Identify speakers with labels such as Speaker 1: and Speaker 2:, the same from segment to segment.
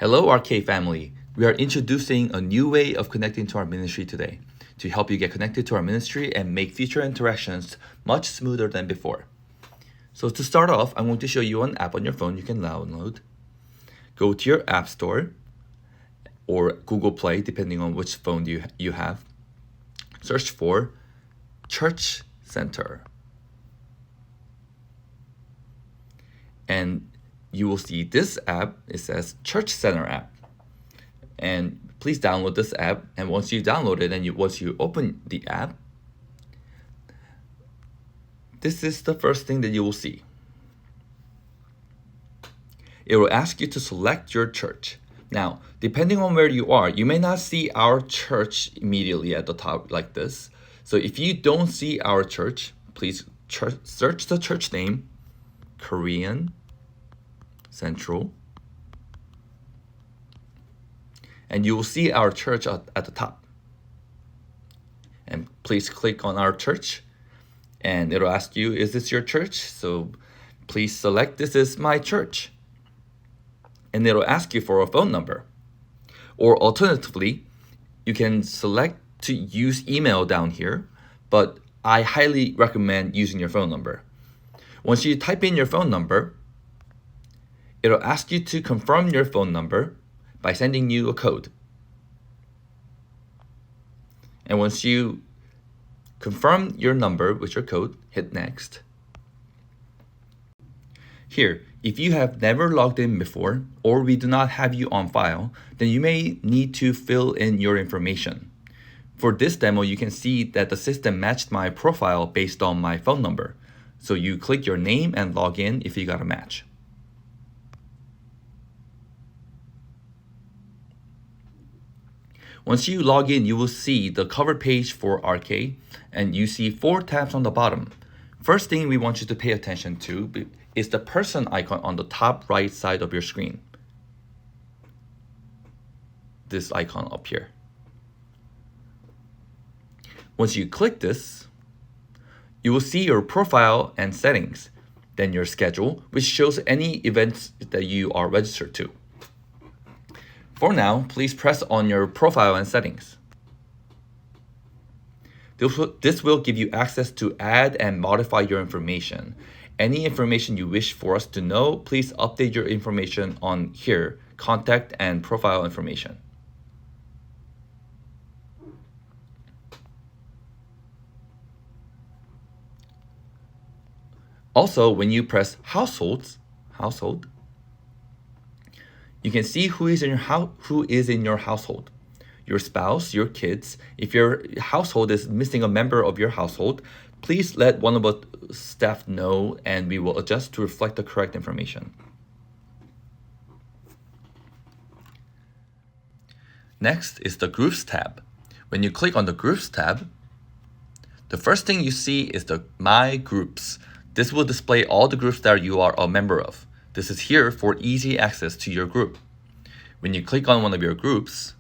Speaker 1: Hello, ARCHE family. We are introducing a new way of connecting to our ministry today to help you get connected to our ministry and make future interactions much smoother than before. So to start off, I'm going to show you an app on your phone you can download. Go to your App Store or Google Play, depending on which phone you have. Search for Church Center. And you will see this app. It says Church Center app. And please download this app. And once you download it and once you open the app, this is the first thing that you will see. It will ask you to select your church. Now, depending on where you are, you may not see our church immediately at the top like this. So if you don't see our church, please search the church name, Korean Central, and you will see our church at the top. And please click on our church, and it'll ask you, is this your church? So please select, this is my church. And it'll ask you for a phone number. Or alternatively, you can select to use email down here, but I highly recommend using your phone number. Once you type in your phone number, it'll ask you to confirm your phone number by sending you a code. And once you confirm your number with your code, hit next. Here, if you have never logged in before, or we do not have you on file, then you may need to fill in your information. For this demo, you can see that the system matched my profile based on my phone number. So you click your name and log in if you got a match. Once you log in, you will see the cover page for ARCHE, and you see 4 tabs on the bottom. First thing we want you to pay attention to is the person icon on the top right side of your screen. This icon up here. Once you click this, you will see your profile and settings, then your schedule, which shows any events that you are registered to. For now, please press on your profile and settings. This will give you access to add and modify your information. Any information you wish for us to know, please update your information on here, contact and profile information. Also, when you press household, you can see who is in your household. Your spouse, your kids. If your household is missing a member of your household, please let one of us staff know and we will adjust to reflect the correct information. Next is the Groups tab. When you click on the Groups tab, the first thing you see is the My Groups. This will display all the groups that you are a member of. This is here for easy access to your group. When you click on one of your groups,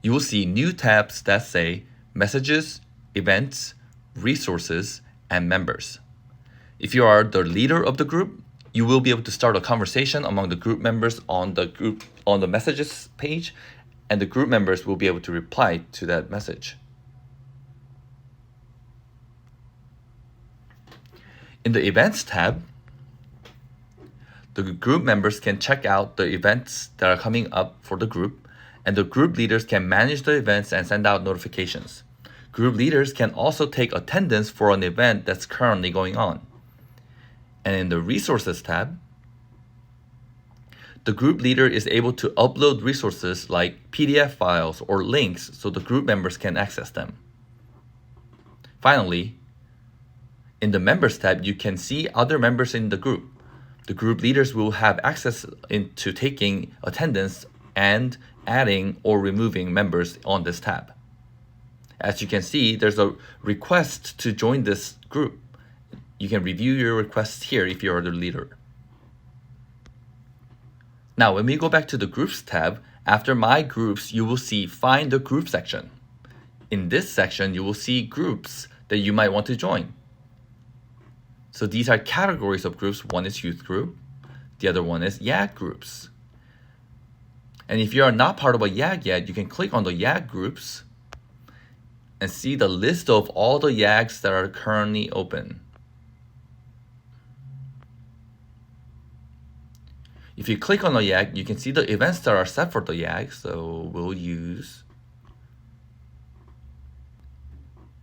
Speaker 1: you will see new tabs that say Messages, Events, Resources, and Members. If you are the leader of the group, you will be able to start a conversation among the group members on the Messages page, and the group members will be able to reply to that message. In the Events tab, the group members can check out the events that are coming up for the group, and the group leaders can manage the events and send out notifications. Group leaders can also take attendance for an event that's currently going on. And in the Resources tab, the group leader is able to upload resources like PDF files or links so the group members can access them. Finally, in the Members tab, you can see other members in the group. The group leaders will have access to taking attendance and adding or removing members on this tab. As you can see, there's a request to join this group. You can review your requests here if you're the leader. Now, when we go back to the Groups tab, after My Groups, you will see Find the Group section. In this section, you will see groups that you might want to join. So these are categories of groups. One is youth group, The other one is YAG groups. And if you are not part of a YAG yet, you can click on the YAG groups and see the list of all the YAGs that are currently open. If you click on the YAG, you can see the events that are set for the YAG. So we'll use,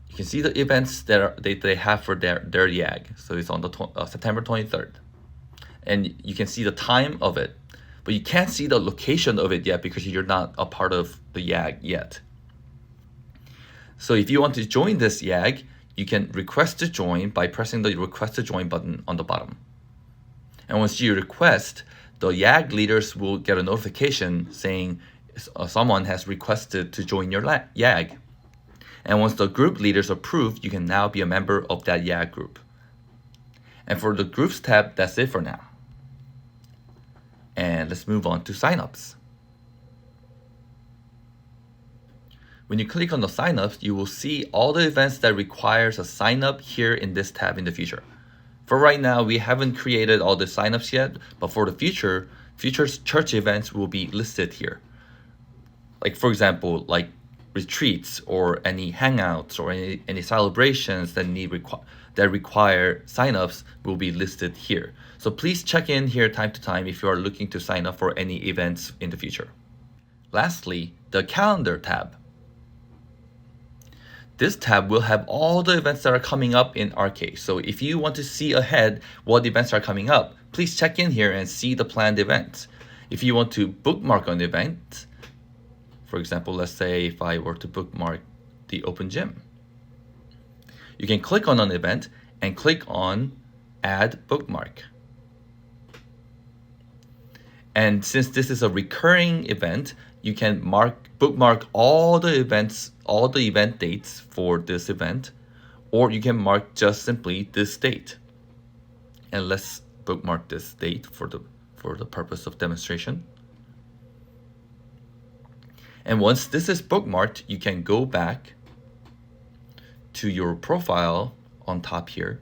Speaker 1: you can see the events that they have for their YAG. So it's on the September 23rd. And you can see the time of it, but you can't see the location of it yet because you're not a part of the YAG yet. So if you want to join this YAG, you can request to join by pressing the request to join button on the bottom. And once you request, the YAG leaders will get a notification saying someone has requested to join your YAG. And once the group leaders approve, you can now be a member of that YAG group. And for the groups tab, that's it for now. And let's move on to signups. When you click on the signups, you will see all the events that requires a sign up here in this tab in the future. For right now, we haven't created all the signups yet, but for the future church events will be listed here. Like for example, like retreats or any hangouts or any celebrations that require signups will be listed here. So please check in here time to time if you are looking to sign up for any events in the future. Lastly, the calendar tab. This tab will have all the events that are coming up in ARCHE. So if you want to see ahead what events are coming up, please check in here and see the planned events. If you want to bookmark an event, for example, let's say if I were to bookmark the Open Gym, you can click on an event and click on Add Bookmark. And since this is a recurring event, you can bookmark all the events, all the event dates for this event, or you can mark just simply this date. And let's bookmark this date for the purpose of demonstration. And once this is bookmarked, you can go back to your profile on top here.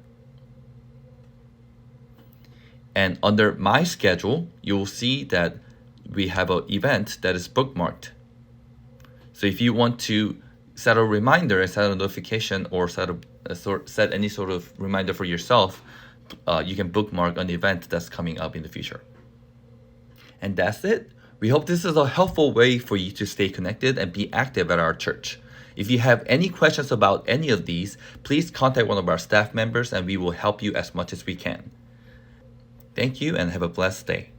Speaker 1: And under My Schedule, you'll see that we have an event that is bookmarked. So if you want to set a reminder and set a notification or set any sort of reminder for yourself, you can bookmark an event that's coming up in the future. And that's it. We hope this is a helpful way for you to stay connected and be active at our church. If you have any questions about any of these, please contact one of our staff members and we will help you as much as we can. Thank you and have a blessed day.